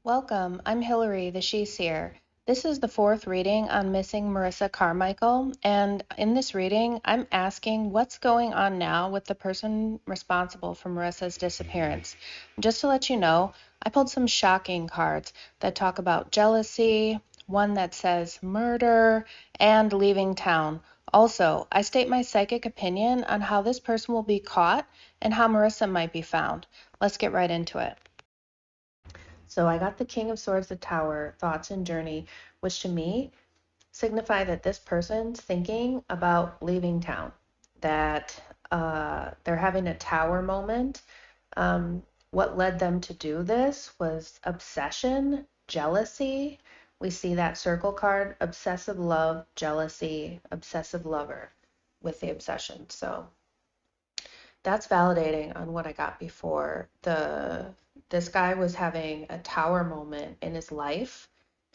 Welcome, I'm Hilary, the seer. This is the fourth reading on missing Marissa Carmichael, and in this reading, I'm asking what's going on now with the person responsible for Marissa's disappearance. Just to let you know, I pulled some shocking cards that talk about jealousy, one that says murder, and leaving town. Also, I state my psychic opinion on how this person will be caught and how Marissa might be found. Let's get right into it. So I got the King of Swords, the Tower, thoughts and journey, which to me signify that this person's thinking about leaving town, that they're having a tower moment. What led them to do this was obsession, jealousy. We see that circle card, obsessive love, jealousy, obsessive lover with the obsession. So that's validating on what I got before. This guy was having a tower moment in his life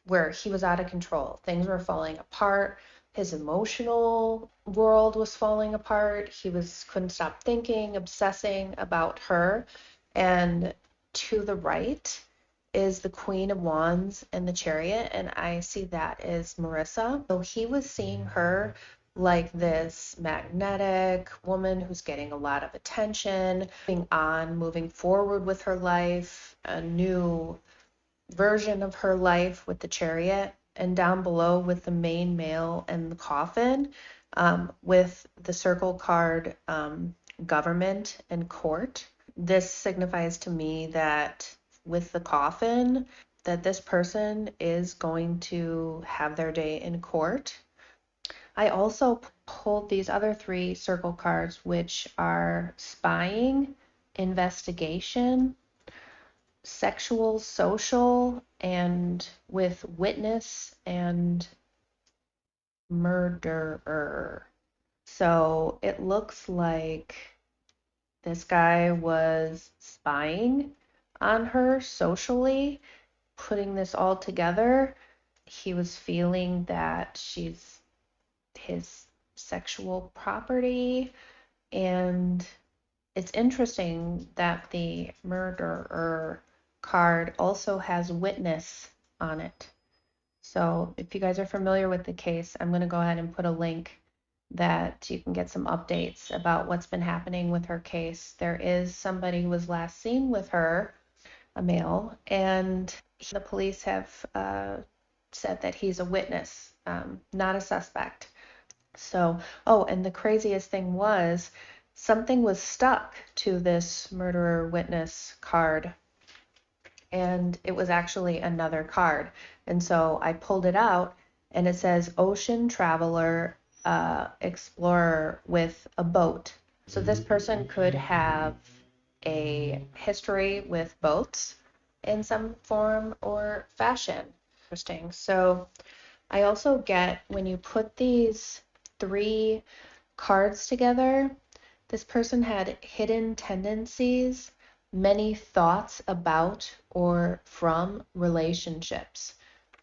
where he was out of control. Things were falling apart. His emotional world was falling apart. He couldn't stop thinking, obsessing about her. And to the right is the Queen of Wands and the Chariot, and I see that as Marissa. So he was seeing her like this magnetic woman who's getting a lot of attention, moving forward with her life, a new version of her life with the Chariot, and down below with the main male and the coffin, with the circle card, government and court. This signifies to me that with the coffin, that this person is going to have their day in court. I also pulled these other three circle cards, which are spying, investigation, sexual, social, and with witness and murderer. So it looks like this guy was spying on her socially, putting this all together. He was feeling that she's his sexual property, and it's interesting that the murderer card also has witness on it. So if you guys are familiar with the case, I'm going to go ahead and put a link that you can get some updates about what's been happening with her case. There is somebody who was last seen with her, a male, and the police have said that he's a witness, not a suspect. So, oh, and the craziest thing was something was stuck to this murderer witness card, and it was actually another card. And so I pulled it out, and it says ocean traveler, explorer with a boat. So this person could have a history with boats in some form or fashion. Interesting. So I also get, when you put these three cards together, this person had hidden tendencies, many thoughts about or from relationships.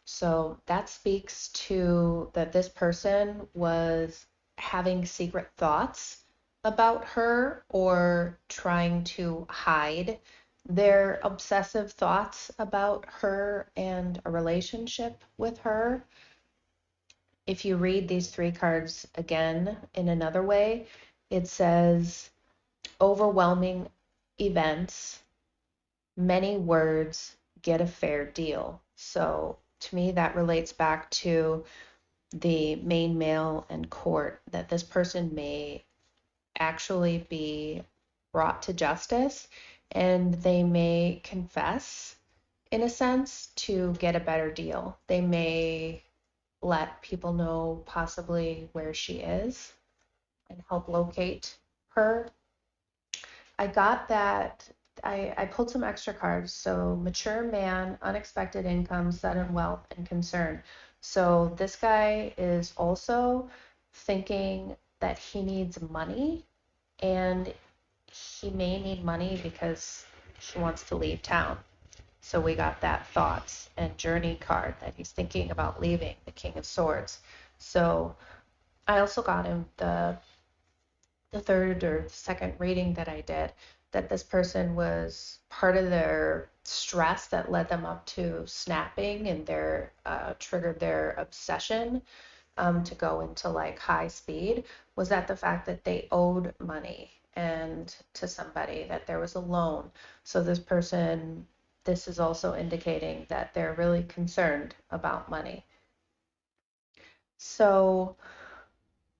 So that speaks to that this person was having secret thoughts about her or trying to hide their obsessive thoughts about her and a relationship with her. If you read these three cards again in another way, it says overwhelming events, many words, get a fair deal. So to me, that relates back to the main male and court, that this person may actually be brought to justice and they may confess, in a sense, to get a better deal. They may let people know possibly where she is and help locate her. I got that. I pulled some extra cards. So mature man, unexpected income, sudden wealth, and concern. So this guy is also thinking that he needs money, and he may need money because he wants to leave town. So we got that thoughts and journey card that he's thinking about leaving, the King of Swords. So I also got him the third or second reading that I did, that this person was part of their stress that led them up to snapping and their triggered their obsession to go into like high speed was that the fact that they owed money and to somebody, that there was a loan. So this person, this is also indicating that they're really concerned about money. So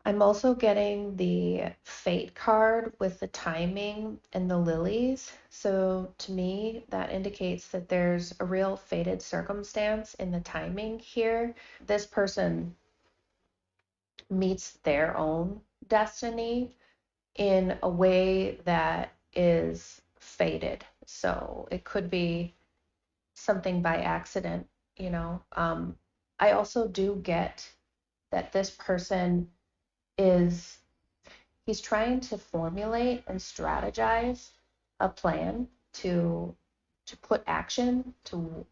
I'm also getting the fate card with the timing and the lilies. So to me, that indicates that there's a real fated circumstance in the timing here. This person meets their own destiny in a way that is fated. So it could be something by accident, you know. I also do get that this person is he's trying to formulate and strategize a plan to put action to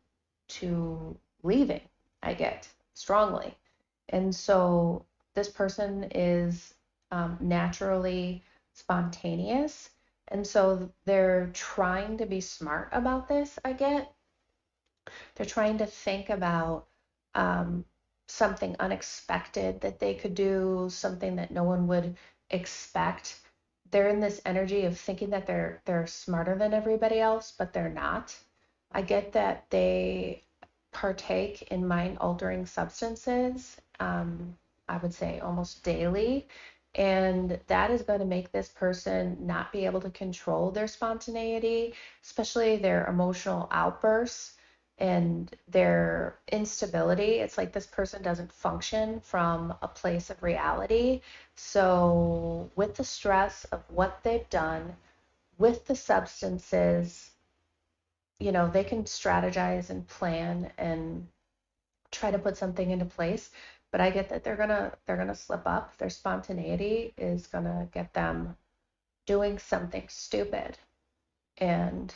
leaving, I get strongly. And so this person is naturally spontaneous. And so they're trying to be smart about this, I get. They're trying to think about um, something unexpected that they could do, something that no one would expect. They're in this energy of thinking that they're smarter than everybody else, but they're not. I get that they partake in mind altering substances, I would say almost daily. And that is going to make this person not be able to control their spontaneity, especially their emotional outbursts and their instability. It's like this person doesn't function from a place of reality. So, with the stress of what they've done, with the substances, they can strategize and plan and try to put something into place. But I get that they're gonna slip up. Their spontaneity is gonna get them doing something stupid, and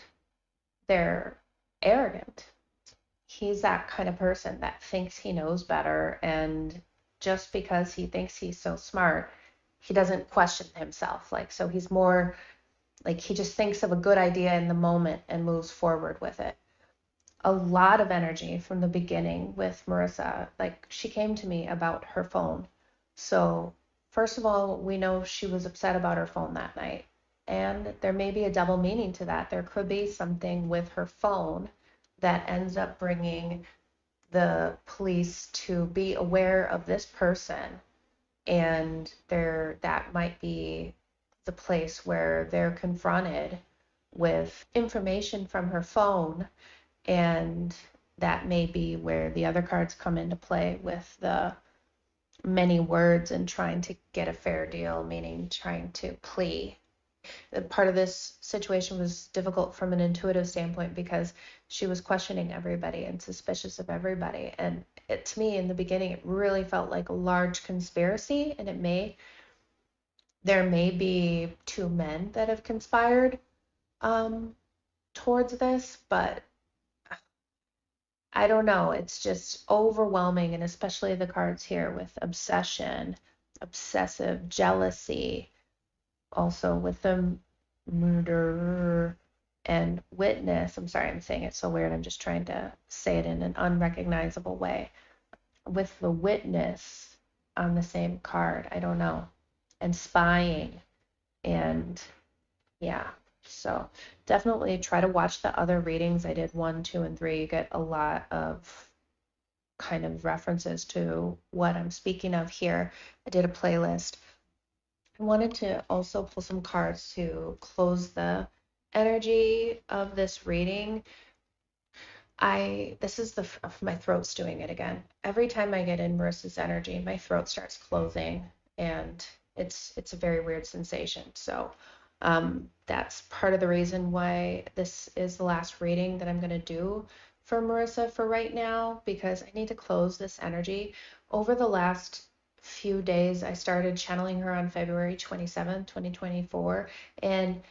they're arrogant. He's that kind of person that thinks he knows better, and just because he thinks he's so smart, he doesn't question himself. Like, so he's more like he just thinks of a good idea in the moment and moves forward with it. A lot of energy from the beginning with Marissa. Like, she came to me about her phone. So, first of all, we know she was upset about her phone that night. And there may be a double meaning to that. There could be something with her phone that ends up bringing the police to be aware of this person, and that might be the place where they're confronted with information from her phone, and that may be where the other cards come into play with the many words and trying to get a fair deal, meaning trying to plea. Part of this situation was difficult from an intuitive standpoint because she was questioning everybody and suspicious of everybody. And to me, in the beginning, it really felt like a large conspiracy, and there may be two men that have conspired um, towards this, but I don't know. It's just overwhelming, and especially the cards here with obsession, obsessive jealousy, also with the murderer and witness. I'm sorry, I'm saying it so weird. I'm just trying to say it in an unrecognizable way. With the witness on the same card, I don't know. And spying, and yeah. So definitely try to watch the other readings. I did 1, 2, and 3. You get a lot of kind of references to what I'm speaking of here. I did a playlist. I wanted to also pull some cards to close the energy of this reading. This is my throat's doing it again. Every time I get in Marissa's energy, my throat starts closing, and it's a very weird sensation. So that's part of the reason why this is the last reading that I'm going to do for Marissa for right now, because I need to close this energy. Over the last few days, I started channeling her on February 27th, 2024, and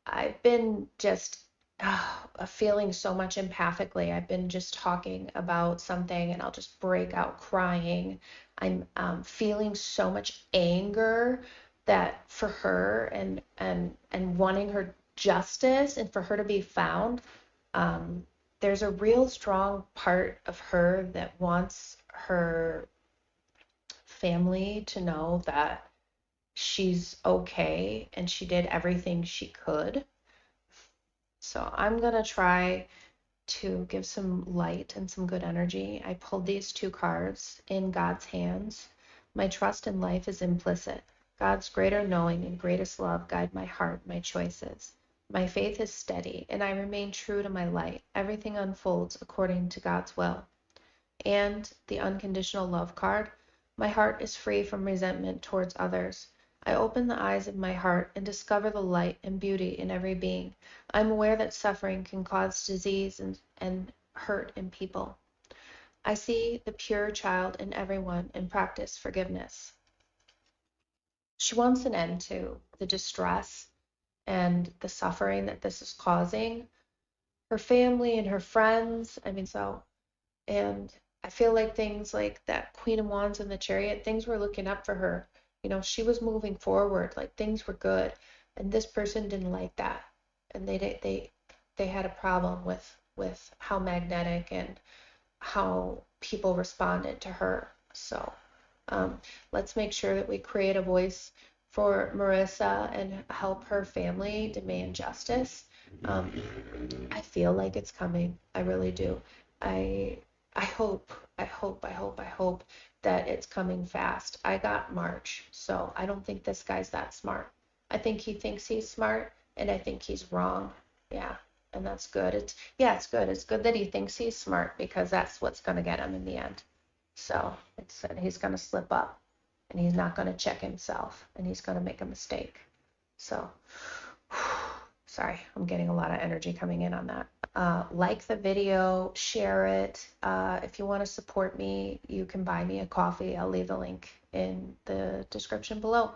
I've been just feeling so much empathically. I've been just talking about something and I'll just break out crying. I'm feeling so much anger that for her, and wanting her justice and for her to be found. there's a real strong part of her that wants her family to know that she's okay and she did everything she could. So I'm going to try to give some light and some good energy. I pulled these two cards in God's hands. My trust in life is implicit. God's greater knowing and greatest love guide my heart, my choices. My faith is steady, and I remain true to my light. Everything unfolds according to God's will. And the unconditional love card. My heart is free from resentment towards others. I open the eyes of my heart and discover the light and beauty in every being. I'm aware that suffering can cause disease and hurt in people. I see the pure child in everyone and practice forgiveness. She wants an end to the distress and the suffering that this is causing her family and her friends. I mean, and I feel like things like that Queen of Wands and the Chariot, things were looking up for her. You know, she was moving forward, like things were good. And this person didn't like that. And they had a problem with how magnetic and how people responded to her. So let's make sure that we create a voice for Marissa and help her family demand justice. Um, I feel like it's coming. I really do. I I hope that it's coming fast. I got March, so I don't think this guy's that smart. I think he thinks he's smart, and I think he's wrong. Yeah, and that's good. It's good. It's good that he thinks he's smart because that's what's going to get him in the end. So he's going to slip up, and he's not going to check himself, and he's going to make a mistake. So, sorry, I'm getting a lot of energy coming in on that. Like the video, share it. If you want to support me, you can buy me a coffee. I'll leave the link in the description below.